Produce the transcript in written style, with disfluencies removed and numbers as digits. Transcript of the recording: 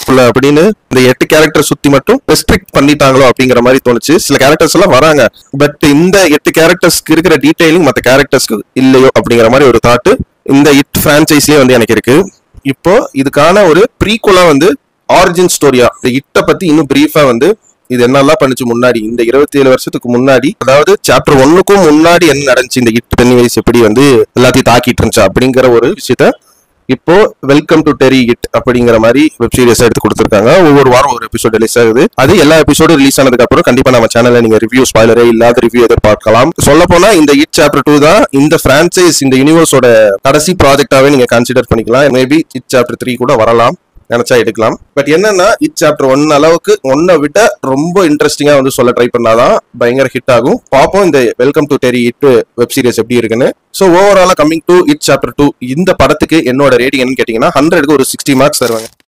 படத்துக்குள்ள அப்படின்னு இந்த 8 கேரக்டர் சுத்தி மட்டும் ரெஸ்ட்ரிக்ட் பண்ணிட்டாங்களோ அப்படிங்கிற மாதிரி தோணுச்சு. சில கேரக்டர்ஸ் எல்லாம் வராங்க, பட் இந்த 8 கேரக்டர்ஸ்க்கு இருக்கிற டீடைலிங் மற்ற கேரக்டர்ஸ்க்கு இல்லையோ அப்படிங்கிற மாதிரி ஒரு தாட்டு இந்த இட் பிரான்சைஸ்லயே வந்து எனக்கு இருக்கு. இப்போ இதுக்கான ஒரு ப்ரீக்வலா வந்து ஆரிஜின் ஸ்டோரியா இட்ட பத்தி இன்னும் பிரீஃபா வந்து இது என்னெல்லாம் பண்ணுச்சு முன்னாடி இந்த 27 வருஷத்துக்கு முன்னாடி, அதாவது சாப்டர் 1க்கும் முன்னாடி என்ன நடந்துச்சு, இந்த இட் பென்னிவைஸ் எப்படி வந்து எல்லாத்தையும் தாக்கிட்டு இருந்துச்சு அப்படிங்கிற ஒரு விஷயத்த இப்போ வெல்கம் டு டெரி இட் அப்படிங்கிற மாதிரி வெப் சீரிஸ் எடுத்து கொடுத்துருக்காங்க. ஒவ்வொரு வாரம் ஒரு எபிசோட் ரிலீஸ் ஆகுது. அது எல்லா எபிசோடும் ரிலீஸ் ஆனதுக்கு அப்புறம் கண்டிப்பா நம்ம சேனல்ல நீங்க ரிவ்யூ ஸ்பாயிலரே இல்லாத ரிவ்யூ எதிர்பார்க்கலாம். சொல்ல போனா இந்த இட் சாப்டர் 2 தான் இந்த பிரான்சைஸ் இந்த யூனிவர்ஸோட கடைசி ப்ராஜெக்டாவே நீங்க கன்சிடர் பண்ணிக்கலாம். மேபி இட் சாப்டர் 3 கூட வரலாம், நினைச்சா எடுக்கலாம். பட் என்னன்னா இட் சாப்டர் 1 அளவுக்கு 1 விட ரொம்ப இன்ட்ரெஸ்டிங்கா வந்து சொல்ல ட்ரை பண்ணாதான் பயங்கர ஹிட் ஆகும். பார்ப்போம் இந்த welcome to Terry it web series எப்படி இருக்குன்னு. ஸோ ஓவராலா கம்மிங் டு இட் சாப்டர் 2 இந்த படத்துக்கு என்னோட ரேட்டிங் என்னன்னு கேட்டீங்கன்னா 100க்கு ஒரு 60 மார்க்ஸ் தருவாங்க.